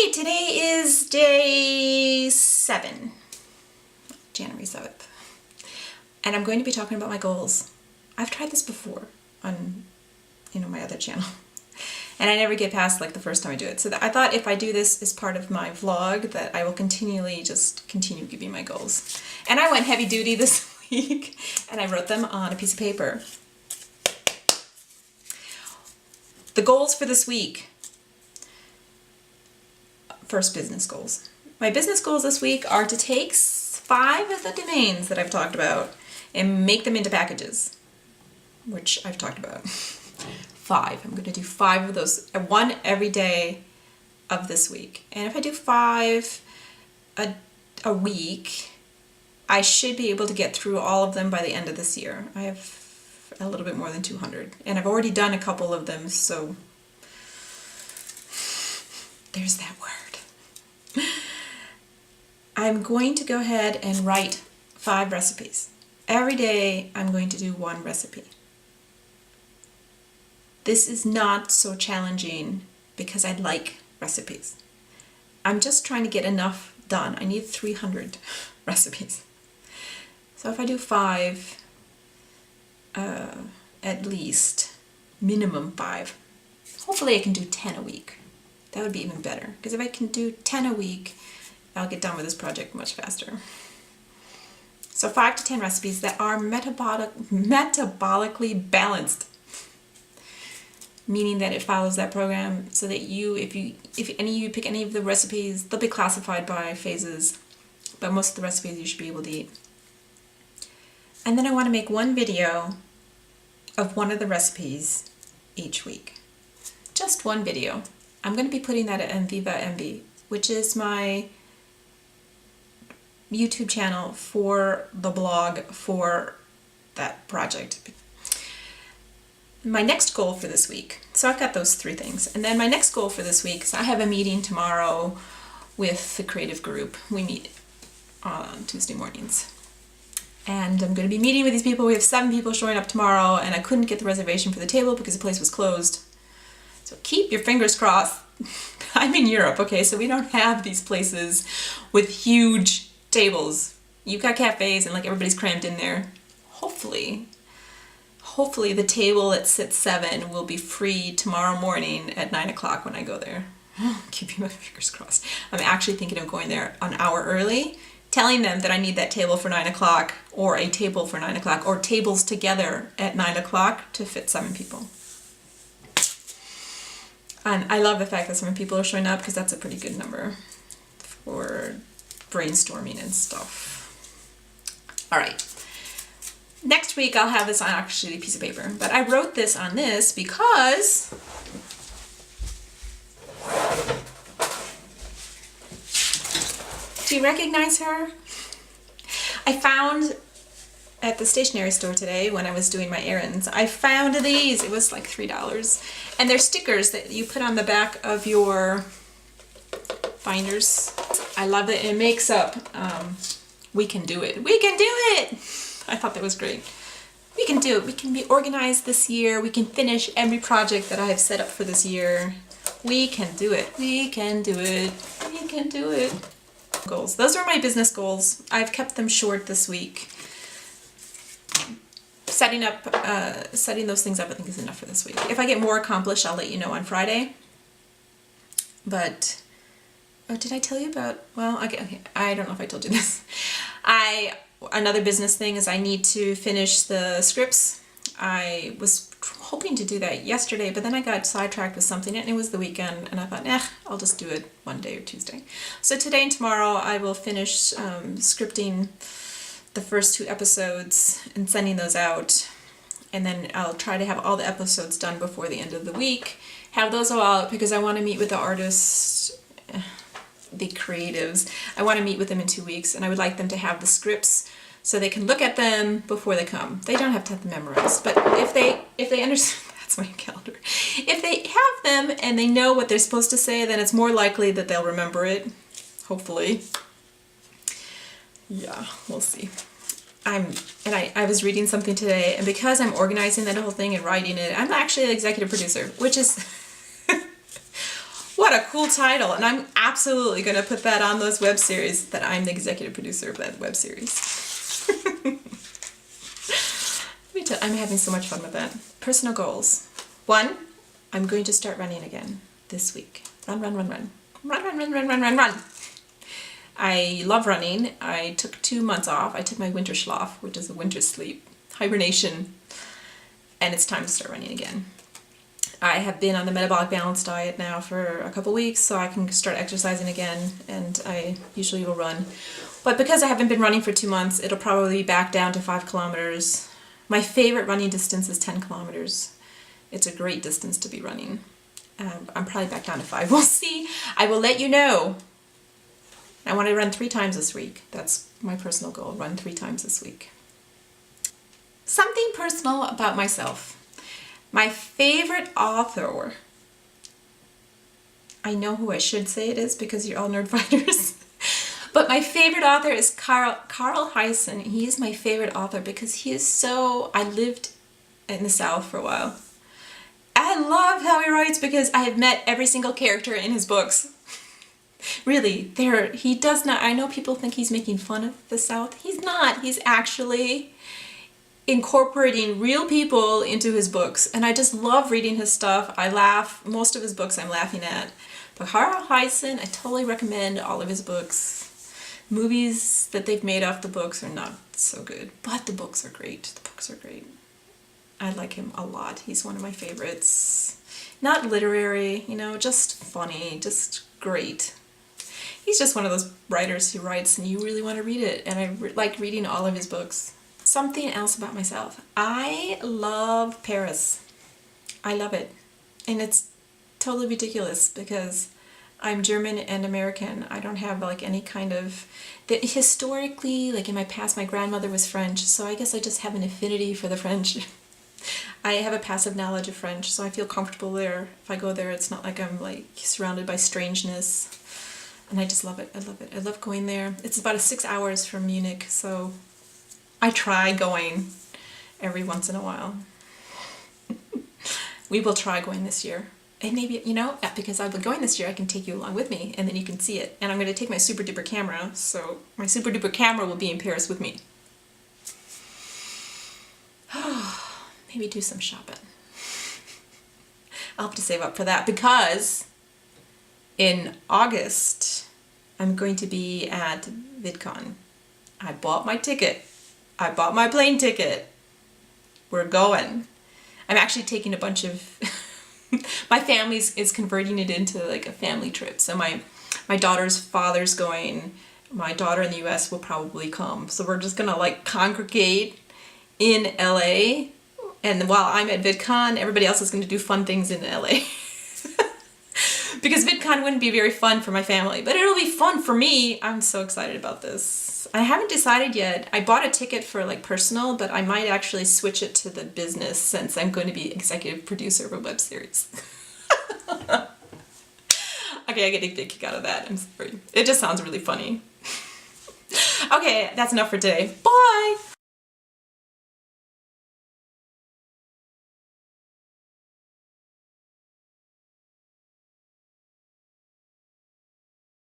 right, today is day 7, January 7th, and I'm going to be talking about my goals. I've tried this before on, my other channel, and I never get past like the first time I do it. So I thought if I do this as part of my vlog that I will continue giving my goals. And I went heavy duty this week, and I wrote them on a piece of paper. The goals for this week. First, business goals. My business goals this week are to take 5 of the domains that I've talked about and make them into packages, which I've talked about. 5. I'm going to do 5 of those, 1 every day of this week. And if I do 5 a week, I should be able to get through all of them by the end of this year. I have a little bit more than 200, and I've already done a couple of them, so there's that word. I'm going to go ahead and write 5 recipes. Every day I'm going to do 1 recipe. This is not so challenging because I like recipes. I'm just trying to get enough done. I need 300 recipes. So if I do 5, at least, minimum 5, hopefully I can do 10 a week. That would be even better, because if I can do 10 a week, I'll get done with this project much faster. So 5 to 10 recipes that are metabolically balanced, meaning that it follows that program so that if any of you pick any of the recipes, they'll be classified by phases, but most of the recipes you should be able to eat. And then I want to make 1 video of 1 of the recipes each week. Just 1 video. I'm going to be putting that at Viva MB, which is my YouTube channel for the blog for that project. My next goal for this week, so I've got those 3 things, and then my next goal for this week is I have a meeting tomorrow with the creative group. We meet on Tuesday mornings. And I'm going to be meeting with these people. We have 7 people showing up tomorrow, and I couldn't get the reservation for the table because the place was closed. So keep your fingers crossed. I'm in Europe, okay, so we don't have these places with huge tables. You've got cafes and like everybody's crammed in there. Hopefully the table that sits 7 will be free tomorrow morning at 9 o'clock when I go there. Keeping my fingers crossed. I'm actually thinking of going there an hour early, telling them that I need that table for 9 o'clock, or a table for 9 o'clock, or tables together at 9 o'clock to fit 7 people. And I love the fact that 7 people are showing up because that's a pretty good number for brainstorming and stuff. All right. Next week I'll have this on actually a piece of paper, but I wrote this on this because do you recognize her? I found at the stationery store today when I was doing my errands, I found these. It was like $3. And they're stickers that you put on the back of your binders. I love it. It makes up, we can do it. We can do it! I thought that was great. We can do it. We can be organized this year. We can finish every project that I have set up for this year. We can do it. We can do it. We can do it. Goals. Those are my business goals. I've kept them short this week. Setting those things up I think is enough for this week. If I get more accomplished, I'll let you know on Friday. But, did I tell you about, well, okay, I don't know if I told you this. Another business thing is I need to finish the scripts. I was hoping to do that yesterday, but then I got sidetracked with something, and it was the weekend, and I thought, I'll just do it one day or Tuesday. So today and tomorrow I will finish scripting the first 2 episodes and sending those out, and then I'll try to have all the episodes done before the end of the week. Have those all out because I want to meet with the artists, the creatives. I want to meet with them in 2 weeks, and I would like them to have the scripts so they can look at them before they come. They don't have to have them memorized, but if they understand, that's my calendar. If they have them and they know what they're supposed to say, then it's more likely that they'll remember it, hopefully. Yeah, we'll see. I was reading something today, and because I'm organizing that whole thing and writing it, I'm actually the executive producer, which is What a cool title. And I'm absolutely going to put that on those web series, that I'm the executive producer of that web series. I'm having so much fun with that. Personal goals. 1, I'm going to start running again this week. Run, run, run, run. Run, run, run, run, run, run, run. I love running. I took 2 months off. I took my winter schlaf, which is a winter sleep, hibernation, and it's time to start running again. I have been on the metabolic balance diet now for a couple weeks, so I can start exercising again, and I usually will run. But because I haven't been running for 2 months, it'll probably be back down to 5 kilometers. My favorite running distance is 10 kilometers. It's a great distance to be running. I'm probably back down to 5. We'll see. I will let you know. I want to run 3 times this week. That's my personal goal, run 3 times this week. Something personal about myself. My favorite author, I know who I should say it is because you're all nerd fighters, but my favorite author is Carl Hyacin. He is my favorite author because he is so, I lived in the South for a while. I love how he writes because I have met every single character in his books. Really, he does not, I know people think he's making fun of the South. He's not. He's actually incorporating real people into his books, and I just love reading his stuff. I laugh. Most of his books I'm laughing at. But Carl Hyacin, I totally recommend all of his books. Movies that they've made off the books are not so good, but the books are great. The books are great. I like him a lot. He's one of my favorites. Not literary, just funny, just great. He's just one of those writers who writes and you really want to read it, and I like reading all of his books. Something else about myself. I love Paris. I love it. And it's totally ridiculous because I'm German and American. I don't have any kind of... Historically, in my past, my grandmother was French, so I guess I just have an affinity for the French. I have a passive knowledge of French, so I feel comfortable there. If I go there, it's not like I'm surrounded by strangeness. And I just love it. I love it. I love going there. It's about 6 hours from Munich, so I try going every once in a while. We will try going this year. And maybe, because I'll be going this year, I can take you along with me, and then you can see it. And I'm going to take my super duper camera, so my super duper camera will be in Paris with me. Maybe do some shopping. I'll have to save up for that because in August, I'm going to be at VidCon. I bought my ticket. I bought my plane ticket. We're going. I'm actually taking a bunch of... my family is converting it into a family trip. So my daughter's father's going. My daughter in the US will probably come. So we're just going to congregate in LA. And while I'm at VidCon, everybody else is going to do fun things in LA. Because VidCon wouldn't be very fun for my family, but it'll be fun for me. I'm so excited about this. I haven't decided yet. I bought a ticket for personal, but I might actually switch it to the business since I'm going to be executive producer of a web series. Okay, I get a big kick out of that. I'm sorry. It just sounds really funny. Okay, that's enough for today. Bye!